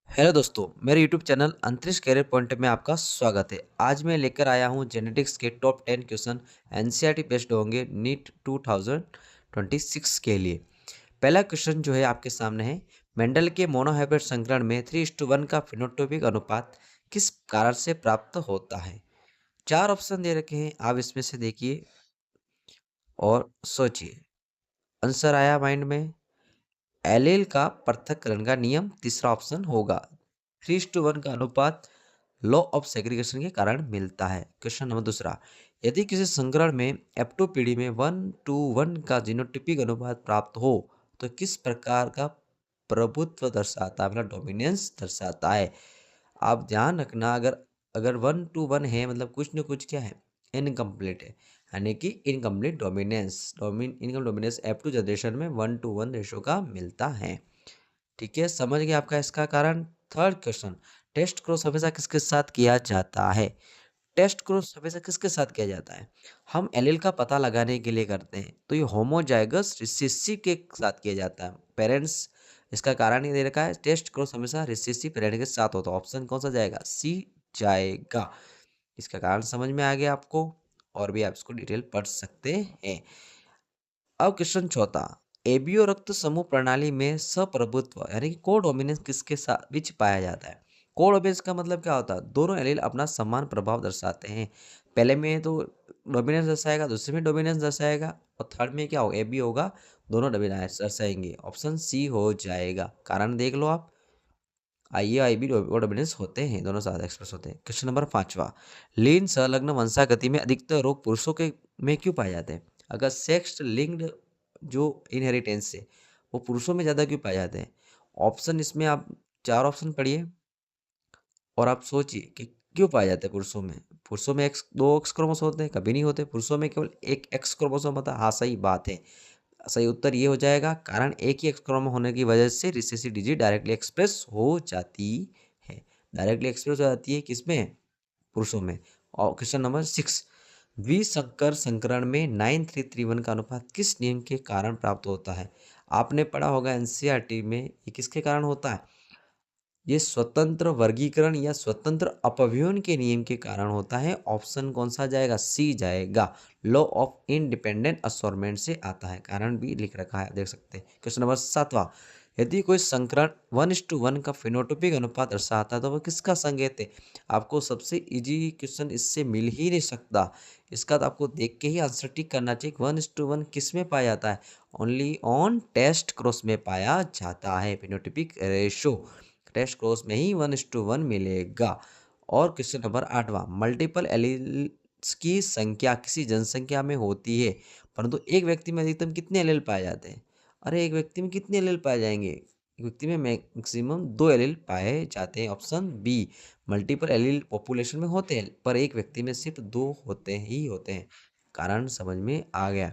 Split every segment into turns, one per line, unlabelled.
Hello दोस्तों, मेरे YouTube channel अंतरिक्ष कैरियर पॉइंट में आपका स्वागत है। आज मैं लेकर आया हूं जेनेटिक्स के टॉप 10 क्वेश्चन एनसीईआरटी बेस्ड होंगे नीट 2026 के लिए। पहला क्वेश्चन जो है आपके सामने है, मेंडल के मोनोहाइब्रिड संकरण में 3:1 का फिनोटाइपिक अनुपात किस कारण से प्राप्त होता है? चार ऑप्शन दे रखे हैं, आप इसमें से देखिए और सोचिए। आंसर आया माइंड में? एलील का पृथक्करण का नियम तीसरा ऑप्शन होगा। 3:1 का अनुपात लॉ ऑफ सेग्रीगेशन के कारण मिलता है। क्वेश्चन नंबर दूसरा, यदि किसी संकरण में F2 पीढ़ी में 1:1 का जीनोटाइपिक अनुपात प्राप्त हो तो किस प्रकार का प्रभुत्व दर्शाता है, मतलब डोमिनेंस दर्शाता है? आप ध्यान रखना, अगर अगर 1:1 है मतलब कुछ न कुछ क्या है, इनकम्प्लीट है, यानी कि incomplete dominance. Income dominance F2 generation में 1:1 रेशो का मिलता है। ठीक है, समझ गए आपका इसका कारण। थर्ड क्वेश्चन, टेस्ट क्रॉस हमेशा किसके साथ किया जाता है? टेस्ट क्रॉस हमेशा किसके साथ किया जाता है? हम एलील का पता लगाने के लिए करते हैं, तो ये होमोजाइगस रिसेसिव के साथ किया जाता है। पेरेंट्स, इसका कारण ये दे रखा है, टेस्ट क्रॉस हमेशा रिसेसिव पेरेंट के साथ होता है। ऑप्शन कौन सा जाएगा? सी जाएगा। इसका कारण समझ में आ गया आपको, और भी आप इसको डिटेल पढ़ सकते हैं। अब क्वेश्चन चौथा, एबीओ रक्त समूह प्रणाली में सप्रभुत्व यानी कि को डोमिनेंस किसके साथ बीच पाया जाता है? को डोमिनेंस का मतलब क्या होता है? दोनों एलील अपना समान प्रभाव दर्शाते हैं। पहले में तो डोमिनेंस दर्शाएगा, दूसरे में डोमिनेंस दर्शाएगा, और थर्ड में क्या होगा? एबी होगा, दोनों डोमिनेंस दर्शाएंगे। ऑप्शन सी हो जाएगा। कारण देख लो आप, आइए आई बी और डोमिनेंस होते हैं, दोनों साथ एक्सप्रेस होते हैं। क्वेश्चन नंबर पांचवा, लीन संलग्न वंशागति में अधिकतर रोग पुरुषों के में क्यों पाए जाते हैं? अगर सेक्स लिंक्ड जो इनहेरिटेंस है वो पुरुषों में ज़्यादा क्यों पाए जाते हैं? ऑप्शन इसमें आप चार ऑप्शन पढ़िए और आप सोचिए कि क्यों पाए जाते हैं पुरुषों में। पुरुषों में एक्स दो एक्स क्रोमोसोम होते हैं? कभी नहीं होते। पुरुषों में केवल एक एक्स क्रोमोसोम होता है। हाँ, सही बात है। सही उत्तर ये हो जाएगा, कारण एक ही एक्स क्रोमोसोम होने की वजह से रिसेसिव डिजीज डायरेक्टली एक्सप्रेस हो जाती है। डायरेक्टली एक्सप्रेस हो जाती है किसमें? पुरुषों में। और क्वेश्चन नंबर 6, द्विसंकर संकरण में 9331 का अनुपात किस नियम के कारण प्राप्त होता है? आपने पढ़ा होगा एनसीईआरटी में, ये किसके कारण होता है? ये स्वतंत्र वर्गीकरण या स्वतंत्र अपव्यवन के नियम के कारण होता है। ऑप्शन कौन सा जाएगा? सी जाएगा। लॉ ऑफ इंडिपेंडेंट असोर्टमेंट से आता है। कारण भी लिख रखा है, देख सकते हैं। क्वेश्चन नंबर 7वां, यदि कोई संकरण 1:1 का फिनोटाइपिक अनुपात दर्शाता है तो वह किसका संकेत है? आपको सबसे इजी क्वेश्चन इससे मिल ही नहीं सकता। इसका तो आपको देख के ही आंसर टिक करना चाहिए। 1:1 किस में पाया जाता है? ओनली ऑन टेस्ट क्रॉस में पाया जाता है फिनोटाइपिक रेशो। टेस्ट क्रॉस में ही 1:1 मिलेगा। और क्वेश्चन नंबर 8वां, मल्टीपल एलील्स की संख्या किसी जनसंख्या में होती है, परंतु एक व्यक्ति में अधिकतम कितने एलील पाए जाते हैं? अरे, एक व्यक्ति में कितने एलील पाए जाएंगे? एक व्यक्ति में मैक्सिमम 2 एलील पाए जाते हैं। Option B, multiple allele population में होते हैं पर एक व्यक्ति में सिर्फ 2 होते ही होते हैं। कारण समझ में आ गया।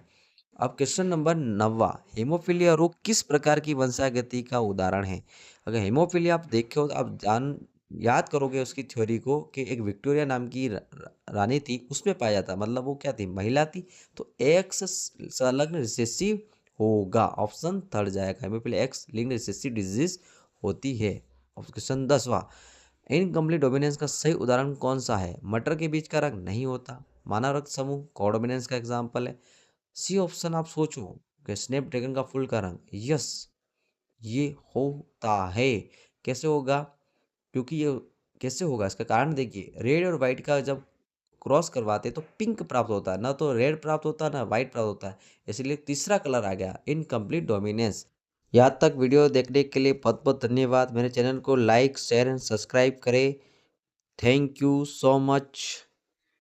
अब क्वेश्चन नंबर 9वां, हेमोफीलिया रोग किस प्रकार की वंशागति का उदाहरण है? अगर हेमोफीलिया आप देखे हो तो आप याद करोगे उसकी थ्योरी को, कि एक विक्टोरिया नाम की रानी थी, उसमें पाया जाता, मतलब वो क्या थी? महिला थी। तो एक्स संलग्न रिसेसिव होगा। ऑप्शन थर्ड जाएगा, haemophilia x linked recessive disease होती है। क्वेश्चन 10वां, इनकम्प्लीट डोमिनेंस का सही उदाहरण कौन सा है? मटर के बीच का रंग नहीं होता, मानव रक्त समूह कोडोमिनेंस का एग्जाम्पल है। सी ऑप्शन आप सोचो कि स्नैपड्रैगन का फूल का रंग, यस, ये होता है। कैसे होगा? क्योंकि ये कैसे होगा इसका कारण देखिए, रेड और वाइट का जब क्रॉस करवाते तो पिंक प्राप्त होता है, ना तो रेड प्राप्त होता है ना वाइट प्राप्त होता है, इसलिए तीसरा कलर आ गया, इनकम्प्लीट डोमिनेंस। यहाँ तक वीडियो देखने के लिए बहुत बहुत धन्यवाद। मेरे चैनल को लाइक शेयर एंड सब्सक्राइब करें। Thank you so much.